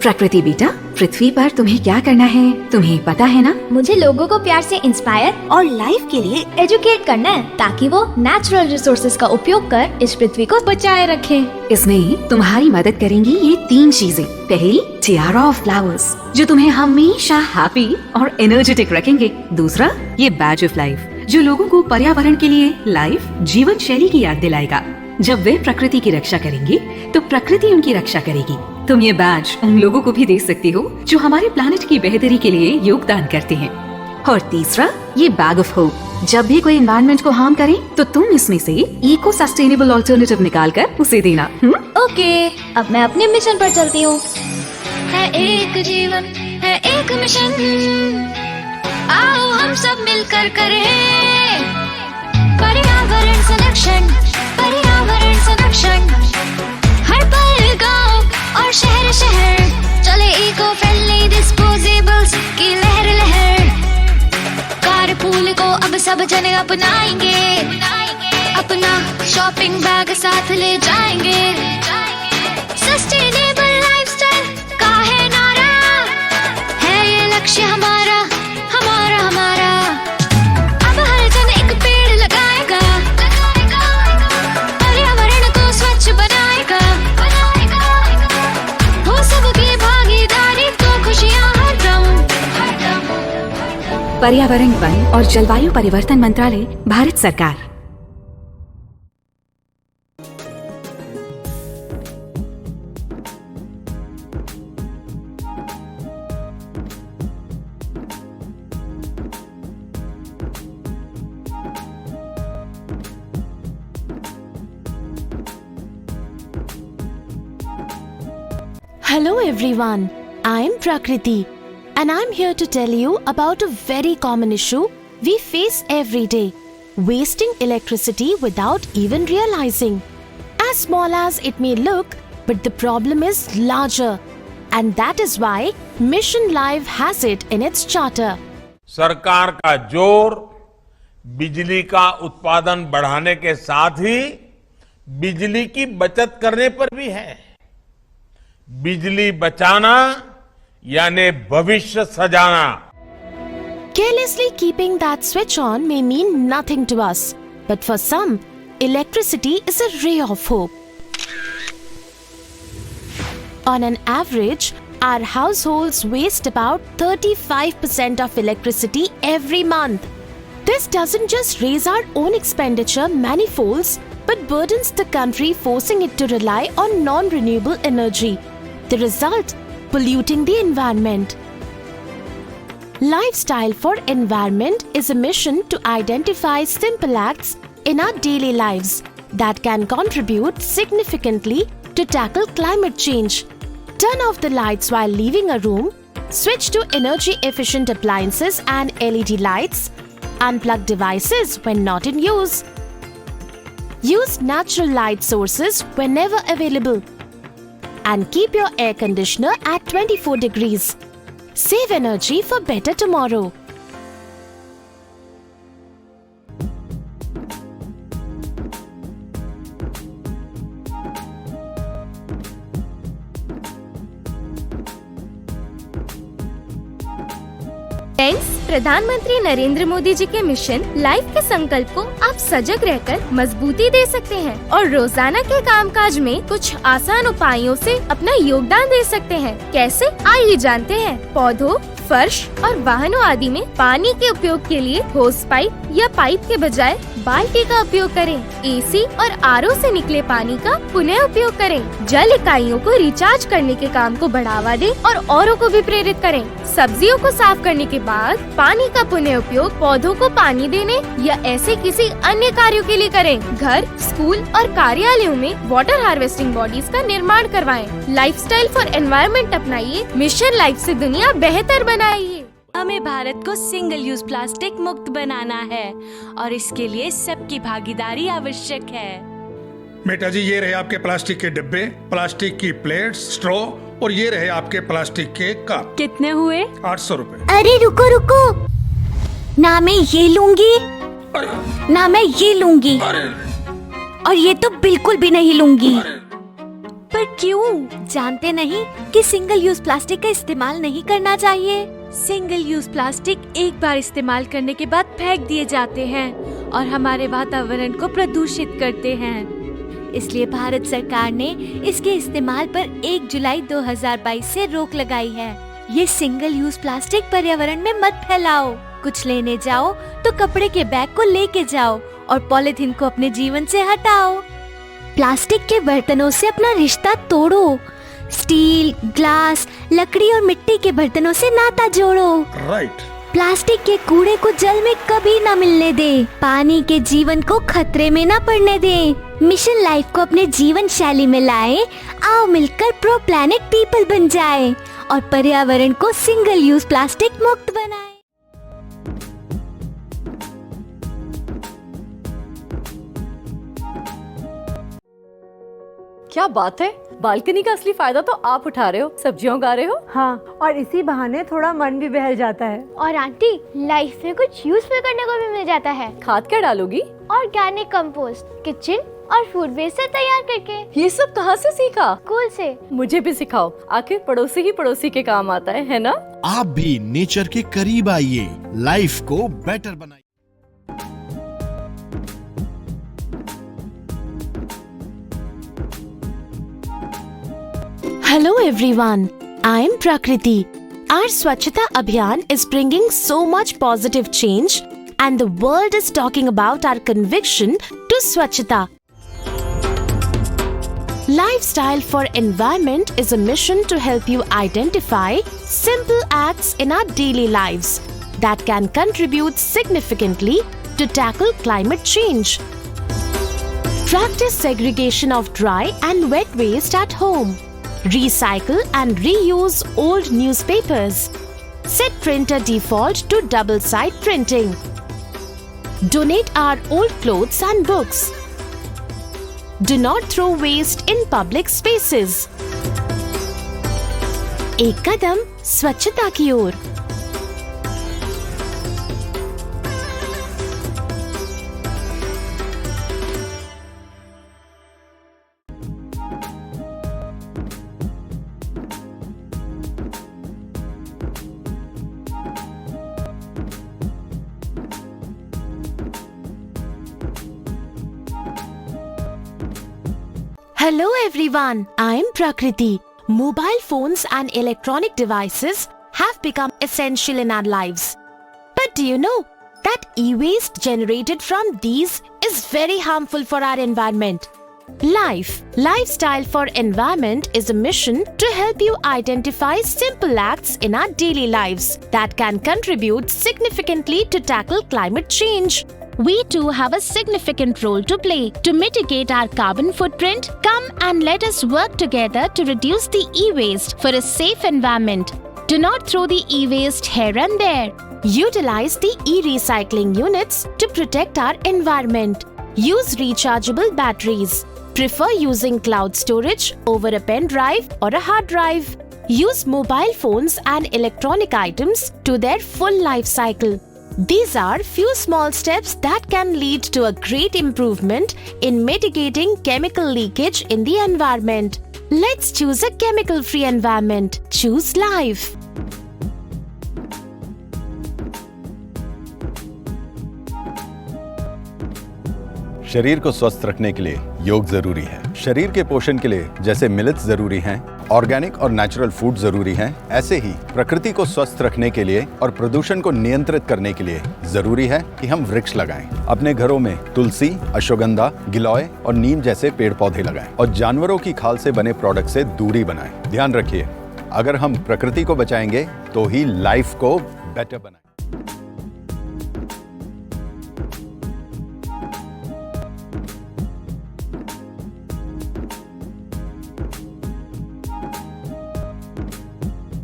प्रकृति बेटा, पृथ्वी पर तुम्हें क्या करना है तुम्हें पता है ना? मुझे लोगों को प्यार से इंस्पायर और लाइफ के लिए एजुकेट करना है, ताकि वो नेचुरल रिसोर्सेज का उपयोग कर इस पृथ्वी को बचाए रखें। इसमें तुम्हारी मदद करेंगी ये 3 चीजें। पहली, टियारा ऑफ फ्लावर्स, जो तुम्हें हमेशा हैप्पी और एनर्जेटिक रखेंगे। दूसरा, ये बैज ऑफ लाइफ, जो लोगों को पर्यावरण के लिए लाइफ जीवन शैली की याद दिलाएगा। जब वे प्रकृति की रक्षा करेंगे तो प्रकृति उनकी रक्षा करेगी। तुम ये बैज उन लोगों को भी दे सकती हो जो हमारे प्लानिट की बेहतरी के लिए योगदान करते हैं। और तीसरा, ये बैग ऑफ होप, जब भी कोई एनवायरनमेंट को हार्म करे तो तुम इसमें से इको सस्टेनेबल ऑल्टरनेटिव निकाल कर उसे देना। ओके, अब मैं अपने मिशन पर चलती हूँ। है एक जीवन, है एक मिशन, आओ हम सब मिलकर करें पर्यावरण संरक्षण, पर्यावरण संरक्षण। हर पल गांव और शहर शहर चले इको फ्रेंडली डिस्पोजेबल्स की लहर लहर। कारपूल को अब सब जने अपनाएंगे, अपना शॉपिंग बैग साथ ले जाएंगे। सस्टेनेबल लाइफस्टाइल का है नारा, है ये लक्ष्य हमारा हमारा हमारा। अब हर जन एक पेड़ लगाएगा, पर्यावरण को स्वच्छ बनाएगा। हो सबकी भागीदारी तो खुशियाँ हरदम। पर्यावरण, वन और जलवायु परिवर्तन मंत्रालय, भारत सरकार। Hello everyone, I'm Prakriti and I'm here to tell you about a very common issue we face every day, wasting electricity without even realizing. As small as it may look, but the problem is larger, and that is why Mission Life has it in its charter. सरकार का जोर बिजली का उत्पादन बढ़ाने के साथ ही बिजली की बचत करने पर भी है। बिजली बचाना यानी भविष्य सजाना। Carelessly keeping that switch on may mean nothing to us, but for some, electricity is a ray of hope. On an average, our households waste about 35% of electricity every month. This doesn't just raise our own expenditure manifolds, but burdens the country, forcing it to rely on non-renewable energy. The result, polluting the environment. Lifestyle for Environment is a mission to identify simple acts in our daily lives that can contribute significantly to tackle climate change. Turn off the lights while leaving a room, switch to energy-efficient appliances and LED lights, unplug devices when not in use. Use natural light sources whenever available. And keep your air conditioner at 24 degrees. Save energy for better tomorrow. Thanks प्रधानमंत्री नरेंद्र मोदी जी के mission life के संकल्प को आप सजग रहकर मजबूती दे सकते हैं और रोजाना के कामकाज में कुछ आसान उपायों से अपना योगदान दे सकते हैं। कैसे, आइए जानते हैं। पौधों, फर्श और वाहनों आदि में पानी के उपयोग के लिए होस पाइप या पाइप के बजाय बाल्टी का उपयोग करें। एसी और आरओ से निकले पानी का पुनः उपयोग करें। जल इकाइयों को रिचार्ज करने के काम को बढ़ावा दें और औरों को भी प्रेरित करें। सब्जियों को साफ करने के बाद पानी का पुनः उपयोग पौधों को पानी देने या ऐसे किसी अन्य कार्यों के लिए करें। घर, स्कूल और कार्यालयों में वाटर हार्वेस्टिंग बॉडीज का निर्माण करवाएं। लाइफस्टाइल फॉर एनवायरनमेंट अपनाइए, मिशन लाइफ से दुनिया बेहतर बनाइए। हमें भारत को सिंगल यूज प्लास्टिक मुक्त बनाना है और इसके लिए सबकी भागीदारी आवश्यक है। बेटा जी, ये रहे आपके प्लास्टिक के डिब्बे, प्लास्टिक की प्लेट्स, स्ट्रॉ और ये रहे आपके प्लास्टिक के कप। कितने हुए? 800 रुपए। अरे रुको रुको, ना मैं ये लूंगी ना मैं ये लूंगी और ये तो बिल्कुल भी नहीं लूंगी। पर क्यों? जानते नहीं कि सिंगल यूज प्लास्टिक का इस्तेमाल नहीं करना चाहिए। सिंगल यूज प्लास्टिक एक बार इस्तेमाल करने के बाद फेंक दिए जाते हैं और हमारे वातावरण को प्रदूषित करते हैं। इसलिए भारत सरकार ने इसके इस्तेमाल पर 1 जुलाई 2022 से रोक लगाई है। ये सिंगल यूज प्लास्टिक पर्यावरण में मत फैलाओ। कुछ लेने जाओ तो कपड़े के बैग को लेके जाओ और पॉलिथीन को अपने जीवन से हटाओ। प्लास्टिक के बर्तनों से अपना रिश्ता तोड़ो। स्टील, ग्लास, लकड़ी और मिट्टी के बर्तनों से नाता जोड़ो। राइट। प्लास्टिक के कूड़े को जल में कभी ना मिलने दे। पानी के जीवन को खतरे में ना पड़ने दे। मिशन लाइफ को अपने जीवन शैली में लाएं। आओ मिलकर प्रो प्लैनेट पीपल बन जाएं और पर्यावरण को सिंगल यूज प्लास्टिक मुक्त बनाएं। क्या बात है, बालकनी का असली फायदा तो आप उठा रहे हो, सब्जियां उगा रहे हो। हाँ, और इसी बहाने थोड़ा मन भी बहल जाता है। और आंटी, लाइफ में कुछ यूजफुल करने को भी मिल जाता है। खाद क्या डालोगी? ऑर्गेनिक कंपोस्ट, किचन और फूड वेस्ट से तैयार करके। ये सब कहाँ से सीखा? स्कूल से। मुझे भी सिखाओ, आखिर पड़ोसी ही पड़ोसी के काम आता है ना? आप भी नेचर के करीब आइए, लाइफ को बेटर बनाइए। Hello everyone, I am Prakriti. Our Swachhata Abhiyan is bringing so much positive change and the world is talking about our conviction to Swachhata. Lifestyle for Environment is a mission to help you identify simple acts in our daily lives that can contribute significantly to tackle climate change. Practice segregation of dry and wet waste at home. Recycle and reuse old newspapers. Set printer default to double-side printing. Donate our old clothes and books. Do not throw waste in public spaces. एक कदम स्वच्छता की ओर। Hello everyone, I am Prakriti. Mobile phones and electronic devices have become essential in our lives. But do you know that e-waste generated from these is very harmful for our environment? Lifestyle for Environment is a mission to help you identify simple acts in our daily lives that can contribute significantly to tackle climate change. We too have a significant role to play to mitigate our carbon footprint. Come and let us work together to reduce the e-waste for a safe environment. Do not throw the e-waste here and there. Utilize the e-recycling units to protect our environment. Use rechargeable batteries. Prefer using cloud storage over a pen drive or a hard drive. Use mobile phones and electronic items to their full life cycle. These are few small steps that can lead to a great improvement in mitigating chemical leakage in the environment. Let's choose a chemical-free environment. Choose life. शरीर को स्वस्थ रखने के लिए योग जरूरी है। शरीर के पोषण के लिए जैसे मिलेट्स जरूरी हैं, ऑर्गेनिक और नेचुरल फूड जरूरी हैं, ऐसे ही प्रकृति को स्वस्थ रखने के लिए और प्रदूषण को नियंत्रित करने के लिए जरूरी है कि हम वृक्ष लगाएं। अपने घरों में तुलसी, अश्वगंधा, गिलोय और नीम जैसे पेड़ पौधे लगाएं और जानवरों की खाल से बने प्रोडक्ट से दूरी बनाएं। ध्यान रखिए, अगर हम प्रकृति को बचाएंगे तो ही लाइफ को बेटर बनाएं।